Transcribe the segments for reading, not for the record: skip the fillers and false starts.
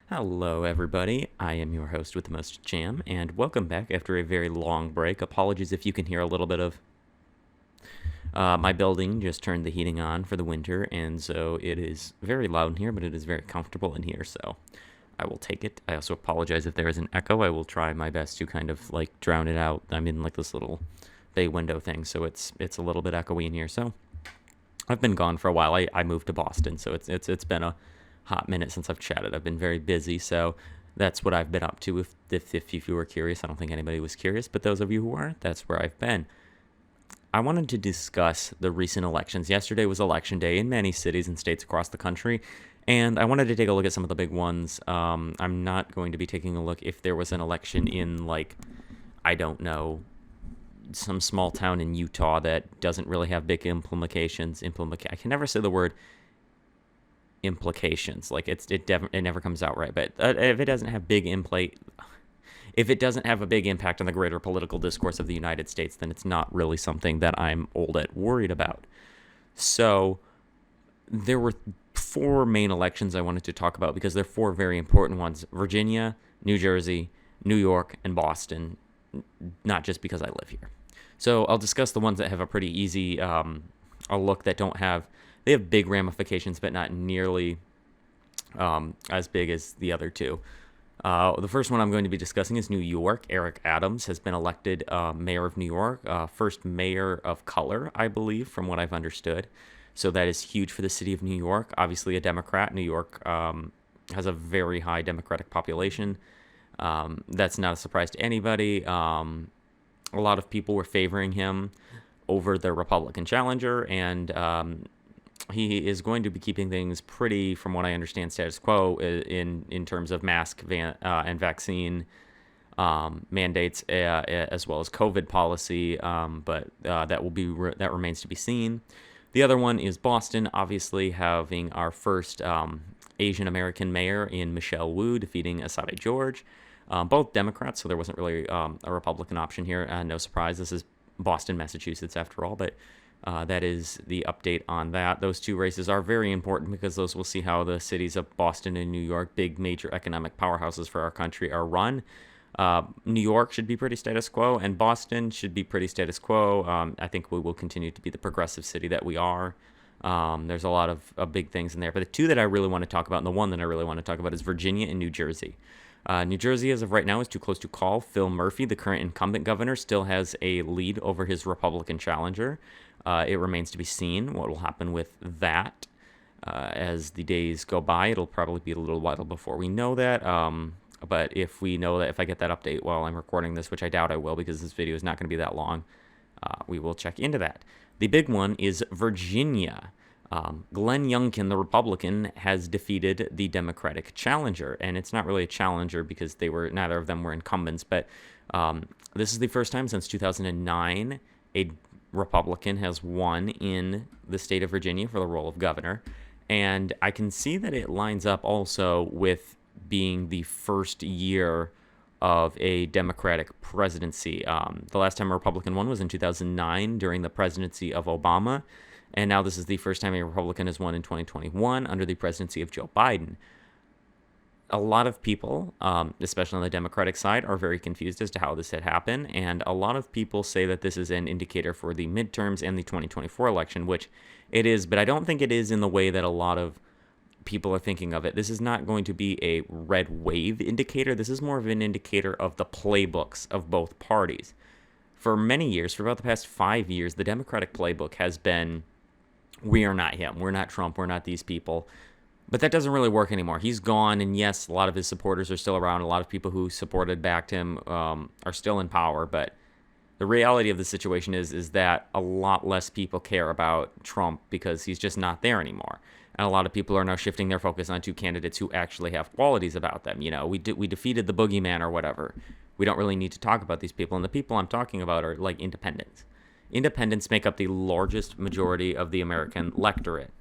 Hello, everybody. I am your host with the most jam, and welcome back after a very long break. Apologies if you can hear a little bit of my building just turned the heating on for the winter, and so it is very loud in here, but it is very comfortable in here, so I will take it. I also apologize if there is an echo. I will try my best to kind of like drown it out. I'm in like this little bay window thing, so it's a little bit echoey in here. So I've been gone for a while. I moved to Boston, so it's been a hot minute since I've chatted. I've been very busy, so that's what I've been up to. If you were curious, I don't think anybody was curious, but those of you who aren't, that's where I've been. I wanted to discuss the recent elections. Yesterday was election day in many cities and states across the country, and I wanted to take a look at some of the big ones. I'm not going to be taking a look if there was an election in, like, I don't know, some small town in Utah that doesn't really have big implications. I can never say the word implications. Like it never comes out right. But if it doesn't have if it doesn't have a big impact on the greater political discourse of the United States, then it's not really something that I'm all that worried about. So there were four main elections I wanted to talk about because they're four very important ones: Virginia, New Jersey, New York, and Boston. Not just because I live here. So I'll discuss the ones that have a pretty easy a look that don't have. They have big ramifications, but not nearly as big as the other two. The first one I'm going to be discussing is New York. Eric Adams has been elected mayor of New York, first mayor of color, I believe, from what I've understood. So that is huge for the city of New York. Obviously, a Democrat. New York has a very high Democratic population. That's not a surprise to anybody. A lot of people were favoring him over the Republican challenger, and he is going to be keeping things pretty, from what I understand, status quo in terms of mask and vaccine mandates, as well as COVID policy. But that remains to be seen. The other one is Boston, obviously having our first Asian American mayor in Michelle Wu defeating Asada George. Both Democrats, so there wasn't really a Republican option here. No surprise, this is Boston, Massachusetts, after all, but that is the update on that. Those two races are very important because those will see how the cities of Boston and New York, big major economic powerhouses for our country, are run. New York should be pretty status quo, and Boston should be pretty status quo. I think we will continue to be the progressive city that we are. There's a lot of big things in there, but the two that I really want to talk about, and the one that I really want to talk about, is Virginia and New Jersey. New Jersey, as of right now, is too close to call. Phil Murphy, the current incumbent governor, still has a lead over his Republican challenger. It remains to be seen what will happen with that. As the days go by, it'll probably be a little while before we know that. But if we know that, if I get that update while I'm recording this, which I doubt I will because this video is not going to be that long, we will check into that. The big one is Virginia. Glenn Youngkin, the Republican, has defeated the Democratic challenger, and it's not really a challenger because neither of them were incumbents, but this is the first time since 2009 a Republican has won in the state of Virginia for the role of governor, and I can see that it lines up also with being the first year of a Democratic presidency. The last time a Republican won was in 2009 during the presidency of Obama. And now this is the first time a Republican has won in 2021 under the presidency of Joe Biden. A lot of people, especially on the Democratic side, are very confused as to how this had happened. And a lot of people say that this is an indicator for the midterms and the 2024 election, which it is. But I don't think it is in the way that a lot of people are thinking of it. This is not going to be a red wave indicator. This is more of an indicator of the playbooks of both parties. For many years, for about the past 5 years, the Democratic playbook has been, we are not him. We're not Trump. We're not these people. But that doesn't really work anymore. He's gone, and yes, a lot of his supporters are still around. A lot of people who backed him, are still in power. But the reality of the situation is that a lot less people care about Trump because he's just not there anymore. And a lot of people are now shifting their focus onto candidates who actually have qualities about them. You know, we defeated the boogeyman or whatever. We don't really need to talk about these people. And the people I'm talking about are like independents. Independents make up the largest majority of the American electorate.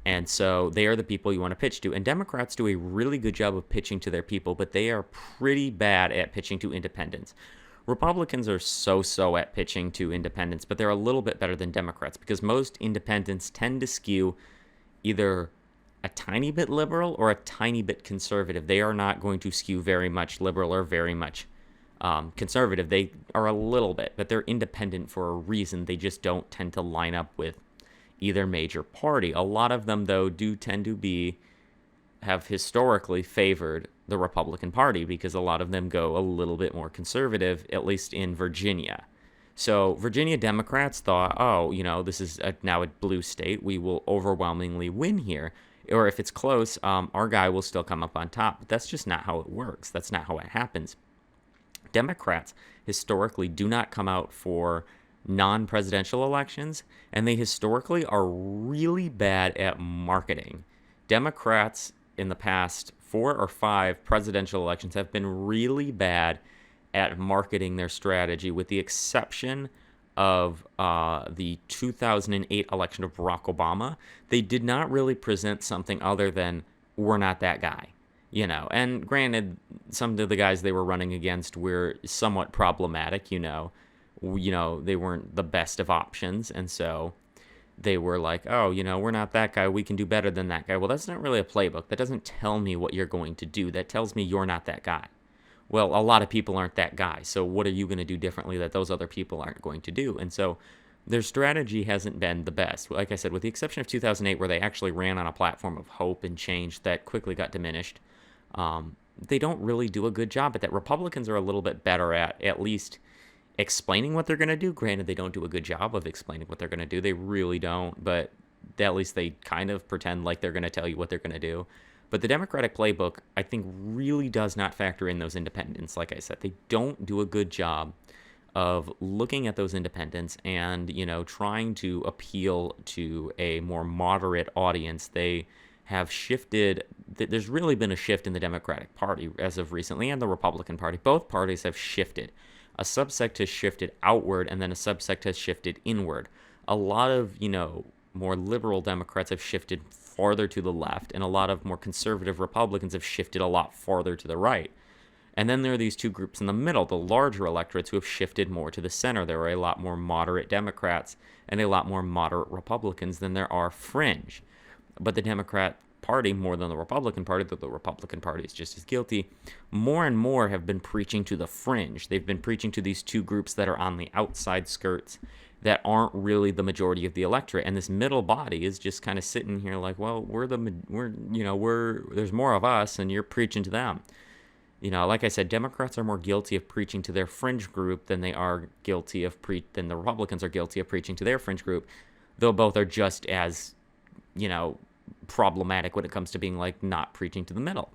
And so they are the people you want to pitch to. And Democrats do a really good job of pitching to their people, but they are pretty bad at pitching to independents. Republicans are so-so at pitching to independents, but they're a little bit better than Democrats because most independents tend to skew either a tiny bit liberal or a tiny bit conservative. They are not going to skew very much liberal or very much conservative. They are a little bit, but they're independent for a reason. They just don't tend to line up with either major party. A lot of them, though, do tend to have historically favored the Republican Party because a lot of them go a little bit more conservative, at least in Virginia. So Virginia Democrats thought, oh, this is now a blue state. We will overwhelmingly win here. Or if it's close, our guy will still come up on top. But that's just not how it works. That's not how it happens. Democrats historically do not come out for non-presidential elections, and they historically are really bad at marketing. Democrats in the past 4 or 5 presidential elections have been really bad at marketing their strategy, with the exception of the 2008 election of Barack Obama. They did not really present something other than, we're not that guy. And granted, some of the guys they were running against were somewhat problematic, they weren't the best of options, and so they were like, oh, we're not that guy, we can do better than that guy. Well, that's not really a playbook. That doesn't tell me what you're going to do. That tells me you're not that guy. Well, a lot of people aren't that guy, so what are you going to do differently that those other people aren't going to do? And so their strategy hasn't been the best. Like I said, with the exception of 2008, where they actually ran on a platform of hope and change that quickly got diminished, they don't really do a good job at that. Republicans are a little bit better at least explaining what they're going to do. Granted, they don't do a good job of explaining what they're going to do. They really don't, but at least they kind of pretend like they're going to tell you what they're going to do. But the Democratic playbook, I think, really does not factor in those independents. Like I said, they don't do a good job of looking at those independents and, trying to appeal to a more moderate audience. They have shifted. There's really been a shift in the Democratic Party as of recently, and the Republican Party. Both parties have shifted. A subsect has shifted outward, and then a subsect has shifted inward. A lot of, more liberal Democrats have shifted farther to the left, and a lot of more conservative Republicans have shifted a lot farther to the right. And then there are these two groups in the middle, the larger electorates, who have shifted more to the center. There are a lot more moderate Democrats and a lot more moderate Republicans than there are fringe. But the Democrat Party, more than the Republican Party, though the Republican Party is just as guilty, more and more have been preaching to the fringe. They've been preaching to these two groups that are on the outside skirts, that aren't really the majority of the electorate, and this middle body is just kind of sitting here like, well, there's more of us, and you're preaching to them. Like I said, Democrats are more guilty of preaching to their fringe group than they are guilty of than the Republicans are guilty of preaching to their fringe group, though both are just as, problematic when it comes to being like not preaching to the middle.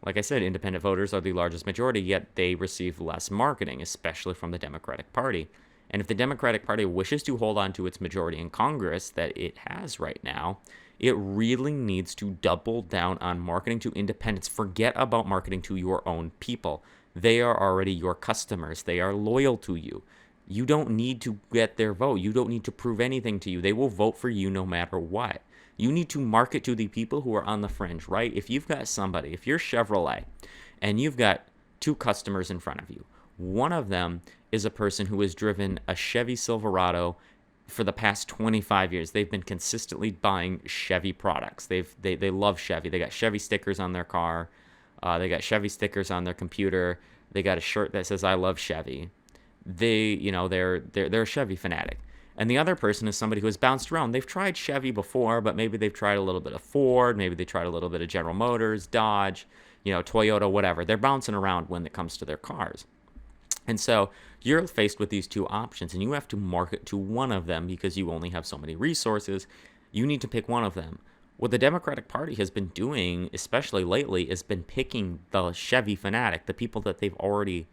Like I said, independent voters are the largest majority, yet they receive less marketing, especially from the Democratic Party. And if the Democratic Party wishes to hold on to its majority in Congress that it has right now, it really needs to double down on marketing to independents. Forget about marketing to your own people. They are already your customers. They are loyal to you. You don't need to get their vote. You don't need to prove anything to you. They will vote for you no matter what. You need to market to the people who are on the fringe, right? If you've got somebody, if you're Chevrolet, and you've got 2 customers in front of you, one of them is a person who has driven a Chevy Silverado for the past 25 years. They've been consistently buying Chevy products. They love Chevy. They got Chevy stickers on their car. They got Chevy stickers on their computer. They got a shirt that says "I love Chevy." They're a Chevy fanatic. And the other person is somebody who has bounced around. They've tried Chevy before, but maybe they've tried a little bit of Ford. Maybe they tried a little bit of General Motors, Dodge, Toyota, whatever. They're bouncing around when it comes to their cars. And so you're faced with these two options, and you have to market to one of them because you only have so many resources. You need to pick one of them. What the Democratic Party has been doing, especially lately, has been picking the Chevy fanatic, the people that they've already,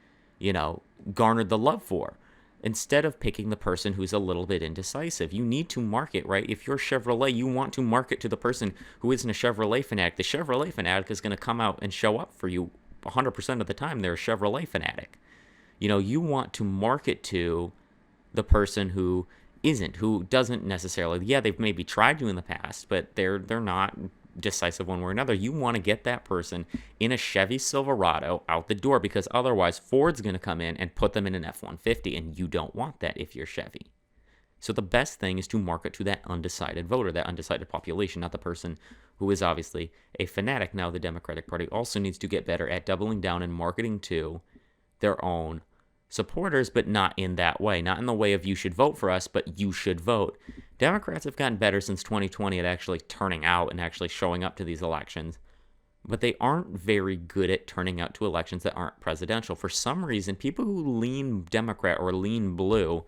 garnered the love for, instead of picking the person who's a little bit indecisive. You need to market, right? If you're Chevrolet, you want to market to the person who isn't a Chevrolet fanatic. The Chevrolet fanatic is going to come out and show up for you 100% of the time. They're a Chevrolet fanatic. You want to market to the person who doesn't necessarily, they've maybe tried to in the past, but they're not decisive one way or another. You want to get that person in a Chevy Silverado out the door, because otherwise Ford's going to come in and put them in an F-150, and you don't want that if you're Chevy. So the best thing is to market to that undecided voter, that undecided population, not the person who is obviously a fanatic. Now, the Democratic Party also needs to get better at doubling down and marketing to their own supporters, but not in that way. Not in the way of you should vote for us, but you should vote. Democrats have gotten better since 2020 at actually turning out and actually showing up to these elections, but they aren't very good at turning out to elections that aren't presidential. For some reason, people who lean Democrat or lean blue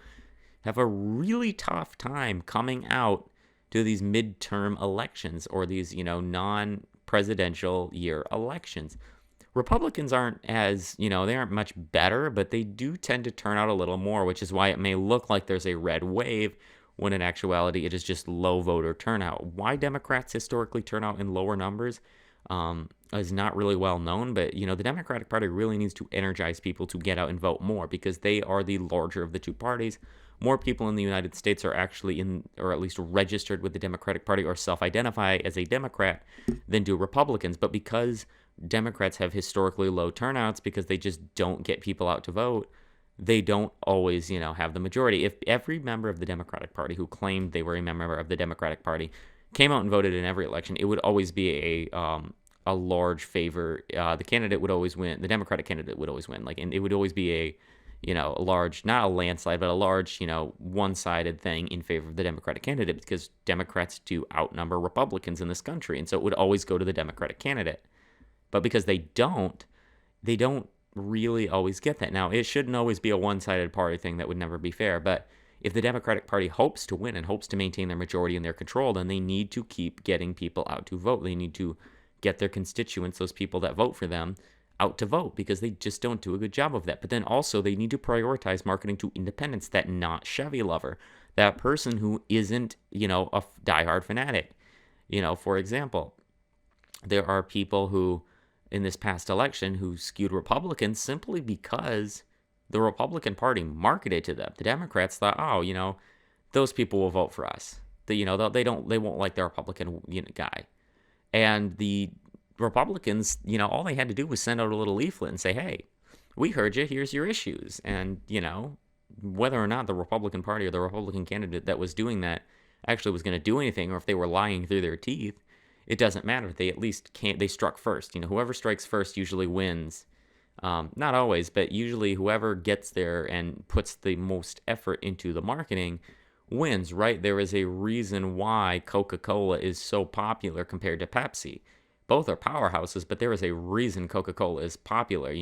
have a really tough time coming out to these midterm elections or these, non-presidential year elections. Republicans aren't as, they aren't much better, but they do tend to turn out a little more, which is why it may look like there's a red wave when in actuality it is just low voter turnout. Why Democrats historically turn out in lower numbers is not really well known, but, the Democratic Party really needs to energize people to get out and vote more because they are the larger of the two parties. More people in the United States are actually in, or at least registered with the Democratic Party or self-identify as a Democrat than do Republicans. But because Democrats have historically low turnouts because they just don't get people out to vote, they don't always, have the majority. If every member of the Democratic Party who claimed they were a member of the Democratic Party came out and voted in every election, it would always be a large favor. The candidate would always win. The Democratic candidate would always win. And it would always be a large, not a landslide, but a large, one-sided thing in favor of the Democratic candidate because Democrats do outnumber Republicans in this country. And so it would always go to the Democratic candidate. But because they don't really always get that. Now, it shouldn't always be a one-sided party thing. That would never be fair. But if the Democratic Party hopes to win and hopes to maintain their majority and their control, then they need to keep getting people out to vote. They need to get their constituents, those people that vote for them, out to vote because they just don't do a good job of that. But then also they need to prioritize marketing to independents, that not Chevy lover, that person who isn't, a diehard fanatic. For example, there are people who in this past election who skewed Republicans simply because the Republican Party marketed to them. The Democrats thought, those people will vote for us. They won't like the Republican guy. And the Republicans, all they had to do was send out a little leaflet and say, hey, we heard you, here's your issues. And, whether or not the Republican Party or the Republican candidate that was doing that actually was going to do anything, or if they were lying through their teeth, it doesn't matter. They at least they struck first. Whoever strikes first usually wins. Not always, but usually whoever gets there and puts the most effort into the marketing wins, right? There is a reason why Coca-Cola is so popular compared to Pepsi. Both are powerhouses, but there is a reason Coca-Cola is popular,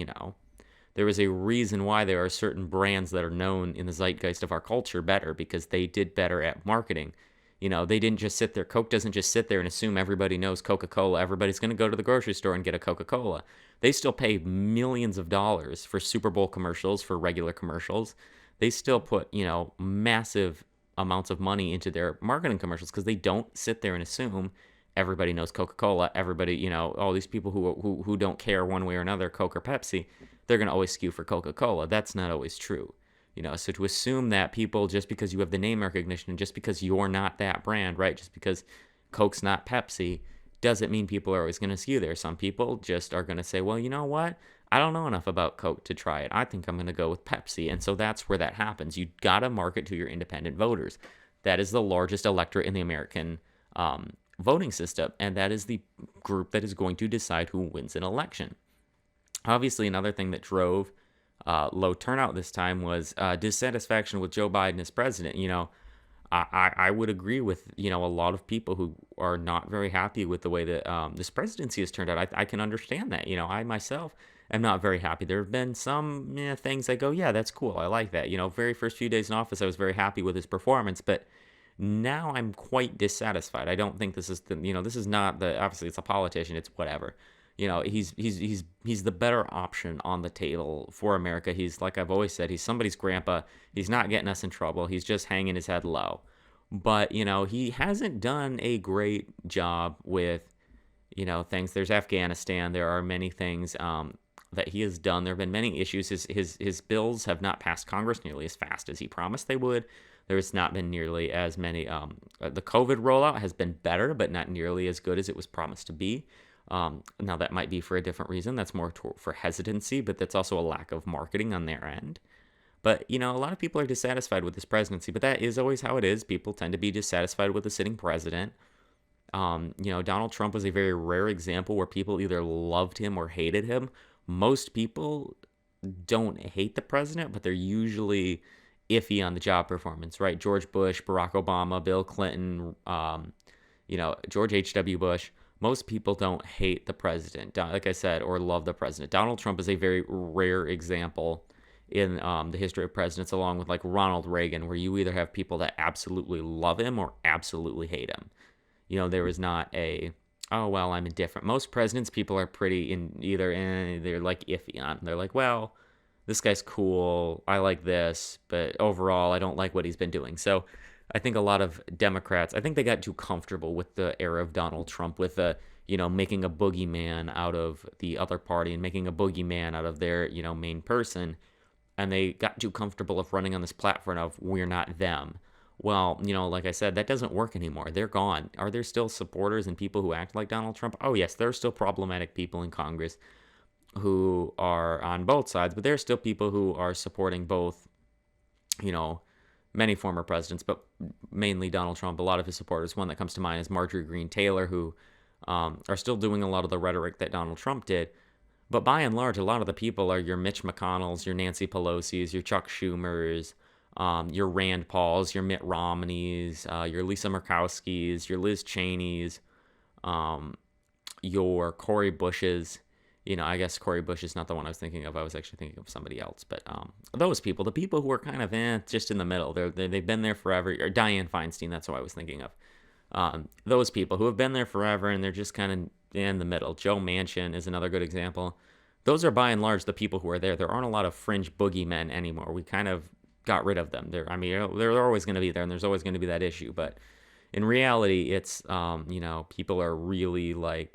There is a reason why there are certain brands that are known in the zeitgeist of our culture better because they did better at marketing. They didn't just sit there. Coke doesn't just sit there and assume everybody knows Coca-Cola. Everybody's going to go to the grocery store and get a Coca-Cola. They still pay millions of dollars for Super Bowl commercials, for regular commercials. They still put, massive amounts of money into their marketing commercials because they don't sit there and assume everybody knows Coca-Cola. Everybody, all these people who don't care one way or another, Coke or Pepsi, they're going to always skew for Coca-Cola. That's not always true. So to assume that people, just because you have the name recognition and just because you're not that brand, right, just because Coke's not Pepsi, doesn't mean people are always going to skew there. Some people just are going to say, well, you know what? I don't know enough about Coke to try it. I think I'm going to go with Pepsi. And so that's where that happens. You got to market to your independent voters. That is the largest electorate in the American voting system. And that is the group that is going to decide who wins an election. Obviously, another thing that drove low turnout this time was dissatisfaction with Joe Biden as president. I would agree with, a lot of people who are not very happy with the way that this presidency has turned out. I can understand that. I myself am not very happy. There have been some things I go, yeah, that's cool. I like that. Very first few days in office, I was very happy with his performance, but now I'm quite dissatisfied. I don't think this is this is not obviously it's a politician. It's whatever. He's the better option on the table for America. He's, like I've always said, he's somebody's grandpa. He's not getting us in trouble. He's just hanging his head low. But, he hasn't done a great job with, things. There's Afghanistan. There are many things that he has done. There have been many issues. His bills have not passed Congress nearly as fast as he promised they would. There's not been nearly as many. The COVID rollout has been better, but not nearly as good as it was promised to be. Now, that might be for a different reason. That's more for hesitancy, but that's also a lack of marketing on their end. But, a lot of people are dissatisfied with this presidency, but that is always how it is. People tend to be dissatisfied with the sitting president. Donald Trump was a very rare example where people either loved him or hated him. Most people don't hate the president, but they're usually iffy on the job performance, right? George Bush, Barack Obama, Bill Clinton, George H.W. Bush. Most people don't hate the president, like I said, or love the president. Donald Trump is a very rare example in the history of presidents, along with like Ronald Reagan, where you either have people that absolutely love him or absolutely hate him. There was not a, oh, well, I'm indifferent. Most presidents, people are pretty in either, they're like iffy on. They're like, well, this guy's cool. I like this, but overall, I don't like what he's been doing. So I think a lot of Democrats, I think they got too comfortable with the era of Donald Trump, with the, making a boogeyman out of the other party and making a boogeyman out of their, main person. And they got too comfortable of running on this platform of we're not them. Well, like I said, that doesn't work anymore. They're gone. Are there still supporters and people who act like Donald Trump? Oh, yes, there are still problematic people in Congress who are on both sides, but there are still people who are supporting both, many former presidents, but mainly Donald Trump. A lot of his supporters, one that comes to mind is Marjorie Greene Taylor, who are still doing a lot of the rhetoric that Donald Trump did. But by and large, a lot of the people are your Mitch McConnells, your Nancy Pelosi's, your Chuck Schumer's, your Rand Paul's, your Mitt Romney's, your Lisa Murkowski's, your Liz Cheney's, your Cori Bush's. I guess Cori Bush is not the one I was thinking of. I was actually thinking of somebody else. But those people, the people who are kind of just in the middle, they've been there forever. Or Dianne Feinstein, that's who I was thinking of. Those people who have been there forever and they're just kind of in the middle. Joe Manchin is another good example. Those are by and large the people who are there. There aren't a lot of fringe boogeymen anymore. We kind of got rid of them. They're always going to be there, and there's always going to be that issue. But in reality, it's people are really like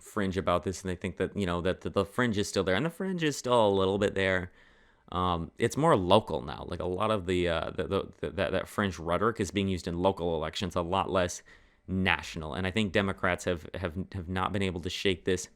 fringe about this, and they think that that the fringe is still there, and the fringe is still a little bit there. It's more local now. Like a lot of that fringe rhetoric is being used in local elections, a lot less national. And I think Democrats have not been able to shake this,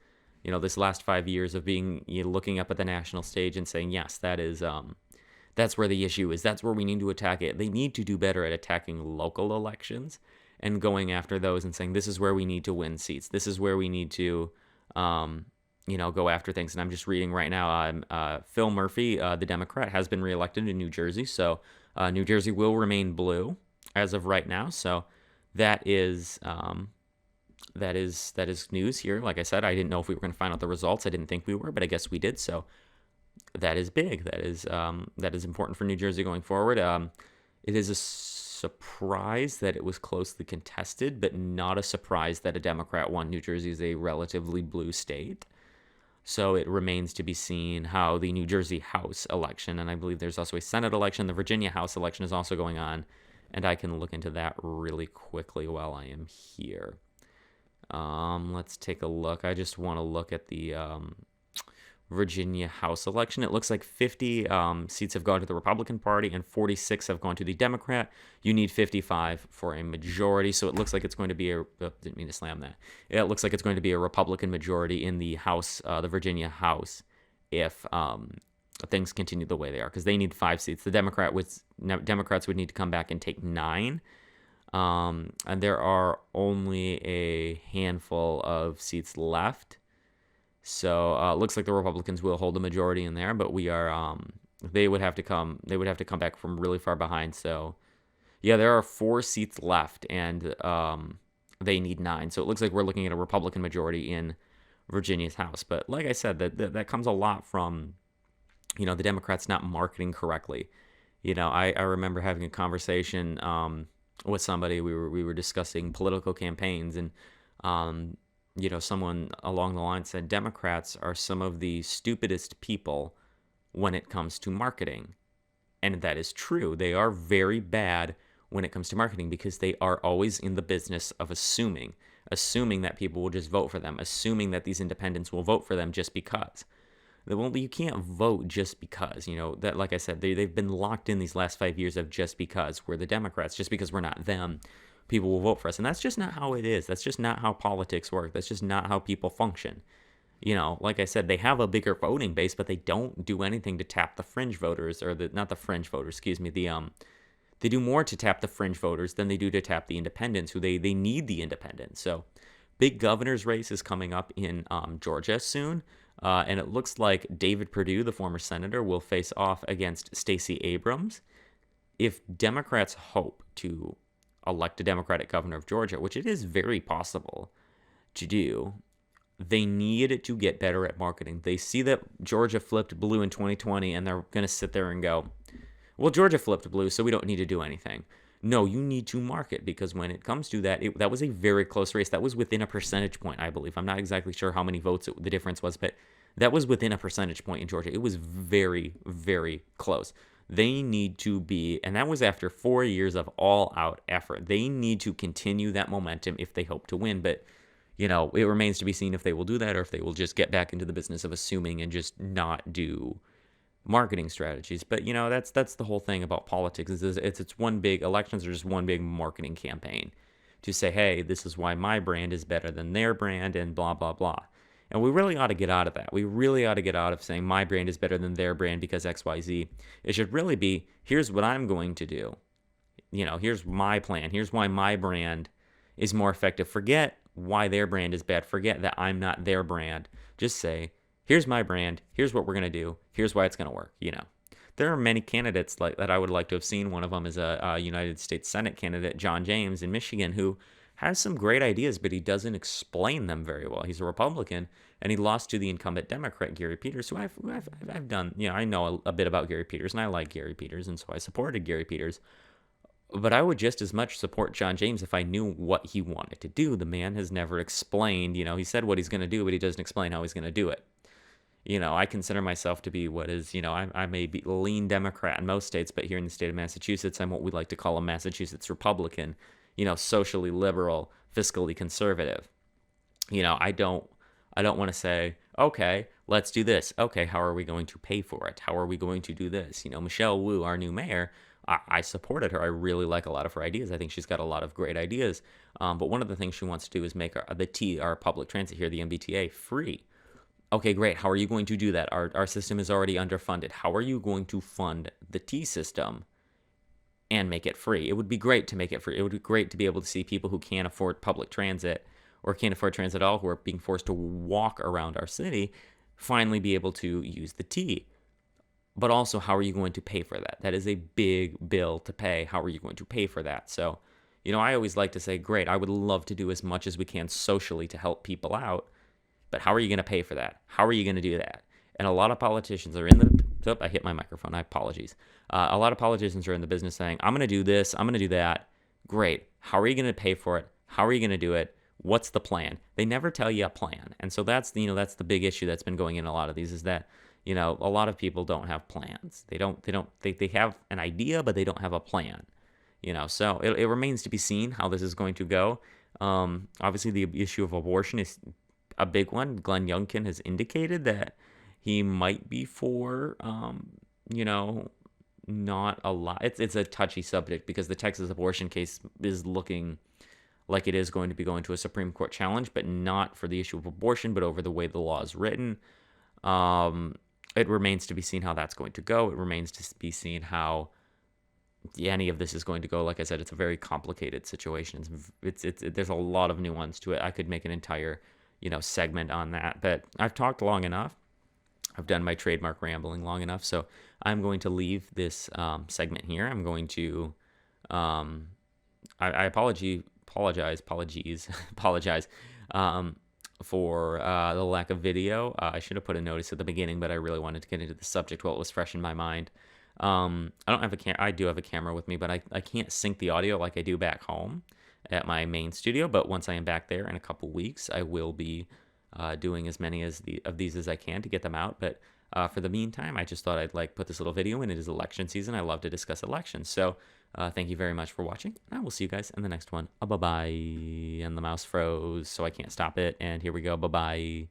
this last 5 years of being looking up at the national stage and saying, yes, that's where the issue is. That's where we need to attack it. They need to do better at attacking local elections and going after those and saying, this is where we need to win seats. This is where we need to, go after things. And I'm just reading right now, Phil Murphy, the Democrat, has been reelected in New Jersey. So New Jersey will remain blue as of right now. So that is news here. Like I said, I didn't know if we were going to find out the results. I didn't think we were, but I guess we did. So that is big. That is important for New Jersey going forward. It is a surprise that it was closely contested, but not a surprise that a Democrat won. New Jersey is a relatively blue state. So it remains to be seen how the New Jersey House election, and I believe there's also a Senate election, the Virginia House election is also going on, and I can look into that really quickly while I am here. Let's take a look. I just want to look at the Virginia House election. It looks like 50 seats have gone to the Republican Party and 46 have gone to the Democrat. You need 55 for a majority, so it looks like it's going to be didn't mean to slam that. It looks like it's going to be a Republican majority in the House, the Virginia House, if things continue the way they are, because they need 5 seats. The Democrats would need to come back and take 9. And there are only a handful of seats left. So it looks like the Republicans will hold a majority in there, but they would have to come back from really far behind. So yeah, there are 4 seats left, and they need 9. So it looks like we're looking at a Republican majority in Virginia's House. But like I said, that comes a lot from the Democrats not marketing correctly. I remember having a conversation with somebody. We were discussing political campaigns, and someone along the line said Democrats are some of the stupidest people when it comes to marketing. And that is true. They are very bad when it comes to marketing because they are always in the business of assuming that people will just vote for them, assuming that these independents will vote for them just because. Well, you can't vote just because, that, like I said, they've been locked in these last 5 years of just because we're the Democrats, just because we're not them, people will vote for us. And that's just not how it is. That's just not how politics work. That's just not how people function. Like I said, they have a bigger voting base, but they don't do anything to tap the fringe voters, or the not the fringe voters, excuse me. They do more to tap the fringe voters than they do to tap the independents, who they need the independents. So, big governor's race is coming up in Georgia soon. And it looks like David Perdue, the former senator, will face off against Stacey Abrams. If Democrats hope to elect a Democratic governor of Georgia, which it is very possible to do, they need to get better at marketing. They see that Georgia flipped blue in 2020, and they're going to sit there and go, well, Georgia flipped blue, so we don't need to do anything. No, you need to market, because when it comes to that, that was a very close race. That was within a percentage point, I believe. I'm not exactly sure how many votes the difference was, but that was within a percentage point in Georgia. It was very, very close. They need to be, and that was after 4 years of all-out effort. They need to continue that momentum if they hope to win, but it remains to be seen if they will do that, or if they will just get back into the business of assuming and just not do marketing strategies. But that's the whole thing about politics. It's one big, elections are just one big marketing campaign to say, hey, this is why my brand is better than their brand, and blah blah blah. And we really ought to get out of that. We really ought to get out of saying my brand is better than their brand because XYZ. It should really be, here's what I'm going to do. Here's my plan. Here's why my brand is more effective. Forget why their brand is bad. Forget that I'm not their brand. Just say, here's my brand. Here's what we're going to do. Here's why it's going to work. There are many candidates like that I would like to have seen. One of them is a United States Senate candidate, John James in Michigan, who has some great ideas, but he doesn't explain them very well. He's a Republican, and he lost to the incumbent Democrat, Gary Peters, who I've done, I know a bit about Gary Peters, and I like Gary Peters, and so I supported Gary Peters. But I would just as much support John James if I knew what he wanted to do. The man has never explained, he said what he's going to do, but he doesn't explain how he's going to do it. I consider myself to be what is, I may be lean Democrat in most states, but here in the state of Massachusetts, I'm what we like to call a Massachusetts Republican, socially liberal, fiscally conservative. I don't want to say, okay, let's do this. Okay, how are we going to pay for it? How are we going to do this? Michelle Wu, our new mayor, I supported her. I really like a lot of her ideas. I think she's got a lot of great ideas. But one of the things she wants to do is make our public transit here, the MBTA, free. Okay, great. How are you going to do that? Our system is already underfunded. How are you going to fund the T system and make it free? It would be great to make it free. It would be great to be able to see people who can't afford public transit or can't afford transit at all, who are being forced to walk around our city, finally be able to use the T. But also, how are you going to pay for that? That is a big bill to pay. How are you going to pay for that? So, I always like to say, great, I would love to do as much as we can socially to help people out. But how are you going to pay for that? How are you going to do that? And a lot of politicians are in the... Oh, I hit my microphone. I apologize. A lot of politicians are in the business saying, I'm going to do this. I'm going to do that. Great. How are you going to pay for it? How are you going to do it? What's the plan? They never tell you a plan. And so that's the big issue that's been going in a lot of these, is that, a lot of people don't have plans. They have an idea, but they don't have a plan. So it remains to be seen how this is going to go. Obviously, the issue of abortion is a big one. Glenn Youngkin has indicated that he might be for, not a lot. It's a touchy subject because the Texas abortion case is looking like it is going to be going to a Supreme Court challenge, but not for the issue of abortion, but over the way the law is written. It remains to be seen how that's going to go. It remains to be seen how any of this is going to go. Like I said, it's a very complicated situation. There's a lot of nuance to it. I could make an entire segment on that, but I've talked long enough. I've done my trademark rambling long enough, so I'm going to leave this segment here. I'm going to I apologize for the lack of video. I should have put a notice at the beginning, but I really wanted to get into the subject while it was fresh in my mind. I don't have I do have a camera with me, but I can't sync the audio like I do back home at my main studio. But once I am back there in a couple weeks, I will be doing as many of these as I can to get them out. But for the meantime, I just thought I'd put this little video in. It is election season. I love to discuss elections. So thank you very much for watching. I will see you guys in the next one. Bye-bye. And the mouse froze, so I can't stop it. And here we go. Bye-bye.